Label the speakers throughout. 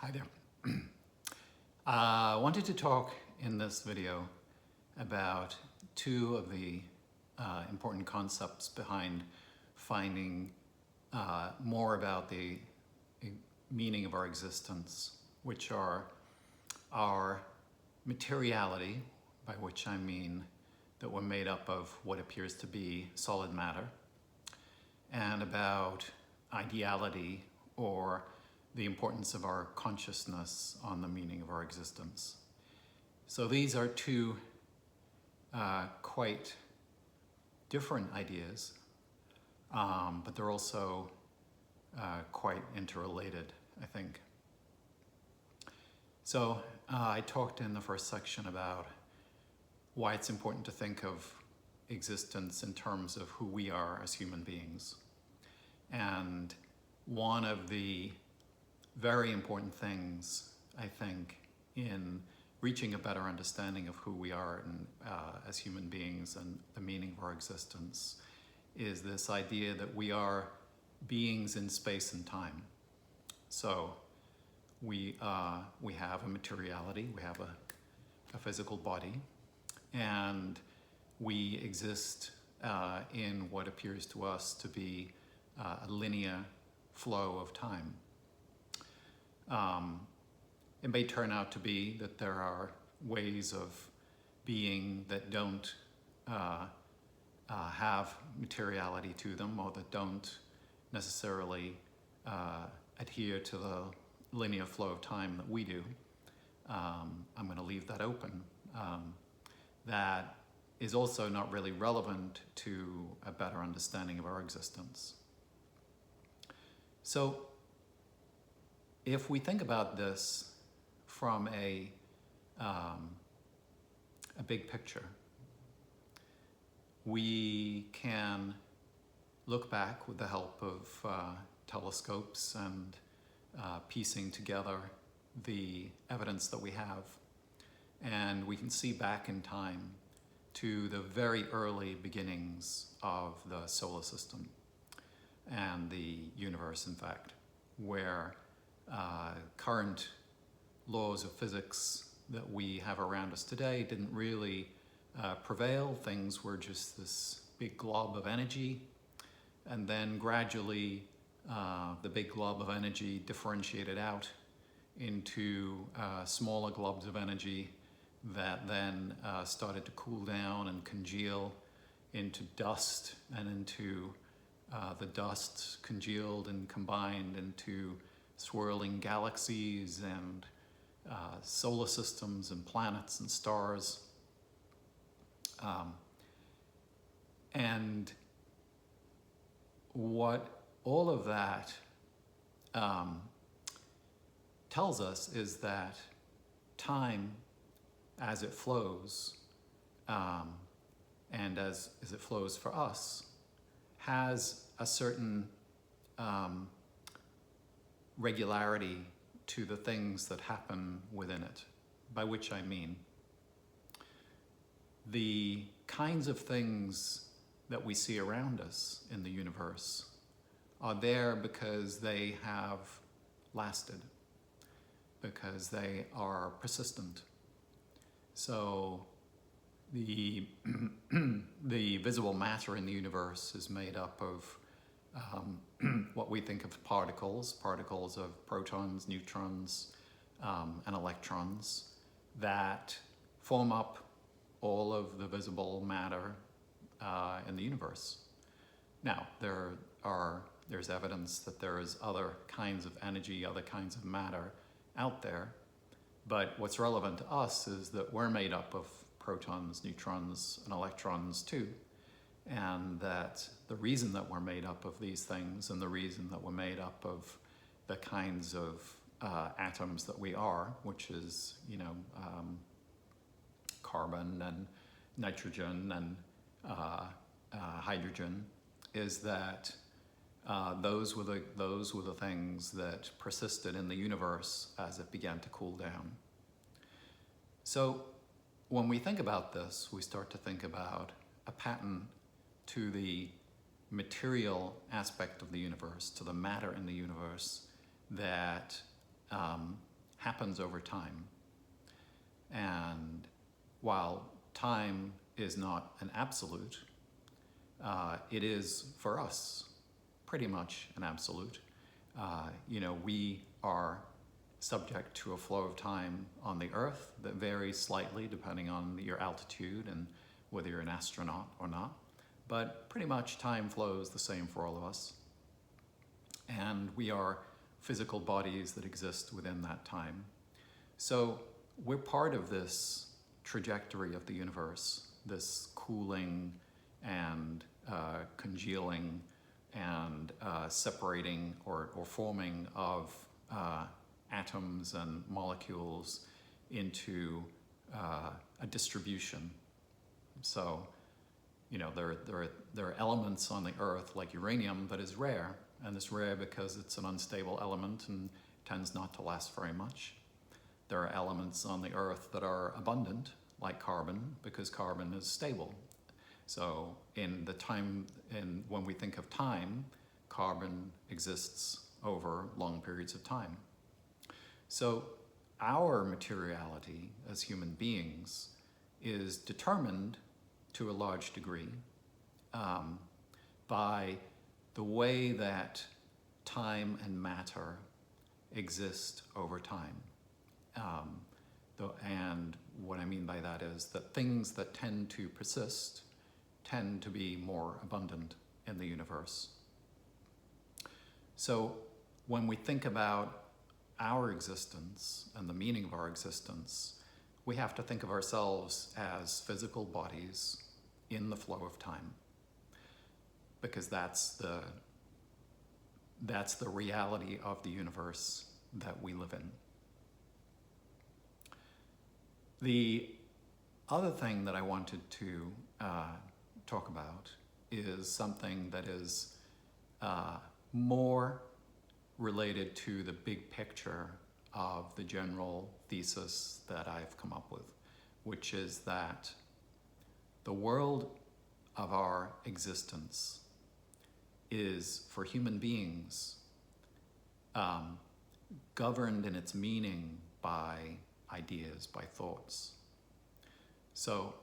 Speaker 1: Hi there. I wanted to talk in this video about two of the important concepts behind finding more about the meaning of our existence, which are our materiality, by which I mean that we're made up of what appears to be solid matter, and about ideality, or the importance of our consciousness on the meaning of our existence. So these are two quite different ideas, but they're also quite interrelated, I think. So I talked in the first section about why it's important to think of existence in terms of who we are as human beings. And one of the very important things, I think, in reaching a better understanding of who we are as human beings and the meaning of our existence is this idea that we are beings in space and time. So we have a materiality, we have a physical body, and we exist in what appears to us to be a linear flow of time. It may turn out to be that there are ways of being that don't have materiality to them, or that don't necessarily adhere to the linear flow of time that we do. I'm going to leave that open. That is also not really relevant to a better understanding of our existence. So if we think about this from a big picture, we can look back with the help of telescopes and piecing together the evidence that we have, and we can see back in time to the very early beginnings of the solar system and the universe, in fact, where current laws of physics that we have around us today didn't really prevail. Things were just this big glob of energy, and then gradually the big glob of energy differentiated out into smaller globs of energy that then started to cool down and congeal into dust, and into the dust congealed and combined into swirling galaxies and solar systems and planets and stars. And what all of that tells us is that time, as it flows, and as it flows for us, has a certain regularity to the things that happen within it, by which I mean the kinds of things that we see around us in the universe are there because they have lasted, because they are persistent. So the visible matter in the universe is made up of what we think of particles of protons, neutrons, and electrons that form up all of the visible matter in the universe. Now, there's evidence that there's other kinds of energy, other kinds of matter out there, but what's relevant to us is that we're made up of protons, neutrons, and electrons too. And that the reason that we're made up of these things, and the reason that we're made up of the kinds of atoms that we are, which is, carbon and nitrogen and hydrogen, is that those were the things that persisted in the universe as it began to cool down. So when we think about this, we start to think about a pattern to the material aspect of the universe, to the matter in the universe that happens over time. And while time is not an absolute, it is for us pretty much an absolute. We are subject to a flow of time on the Earth that varies slightly depending on your altitude and whether you're an astronaut or not. But pretty much time flows the same for all of us. And we are physical bodies that exist within that time. So we're part of this trajectory of the universe, this cooling and congealing and separating or forming of atoms and molecules into a distribution. So, there are elements on the Earth like uranium that is rare, and it's rare because it's an unstable element and tends not to last very much. There are elements on the Earth that are abundant, like carbon, because carbon is stable. So when we think of time, carbon exists over long periods of time. So our materiality as human beings is determined to a large degree by the way that time and matter exist over time. And what I mean by that is that things that tend to persist tend to be more abundant in the universe. So when we think about our existence and the meaning of our existence, we have to think of ourselves as physical bodies in the flow of time, because that's the reality of the universe that we live in. The other thing that I wanted to talk about is something that is more related to the big picture of the general thesis that I've come up with, which is that the world of our existence is, for human beings, governed in its meaning by ideas, by thoughts. So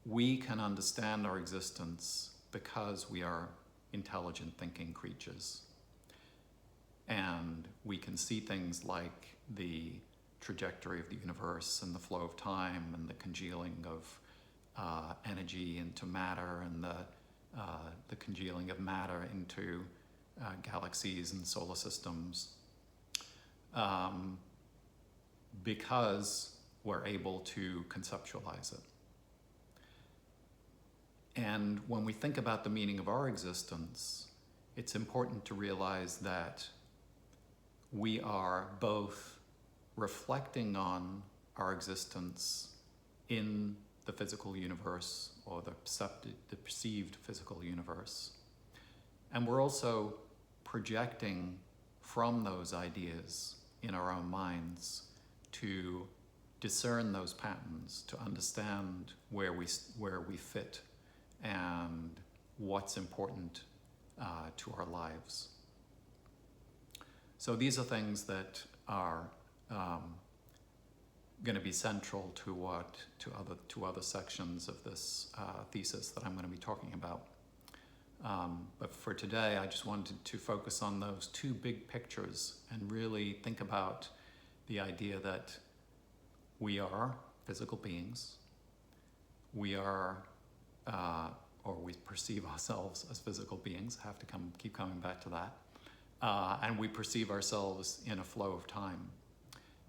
Speaker 1: we can understand our existence because we are intelligent thinking creatures. And we can see things like the trajectory of the universe and the flow of time and the congealing of energy into matter and the congealing of matter into galaxies and solar systems, because we're able to conceptualize it. And when we think about the meaning of our existence, it's important to realize that we are both reflecting on our existence in the physical universe or the perceived physical universe. And we're also projecting from those ideas in our own minds to discern those patterns, to understand where we fit and what's important to our lives. So these are things that are going to be central to other sections of this thesis that I'm going to be talking about. But for today, I just wanted to focus on those two big pictures and really think about the idea that we are physical beings. We are, or we perceive ourselves as physical beings. I have to keep coming back to that. And we perceive ourselves in a flow of time.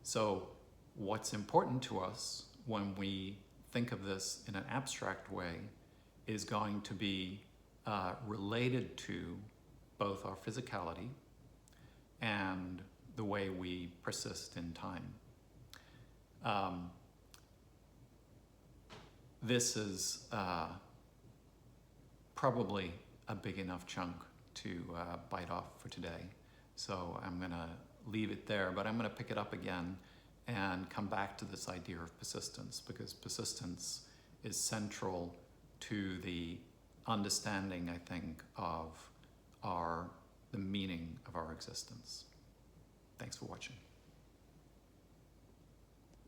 Speaker 1: So what's important to us when we think of this in an abstract way is going to be related to both our physicality and the way we persist in time. This is probably a big enough chunk to bite off for today. So I'm going to leave it there, but I'm going to pick it up again and come back to this idea of persistence, because persistence is central to the understanding, I think, of the meaning of our existence. Thanks for watching.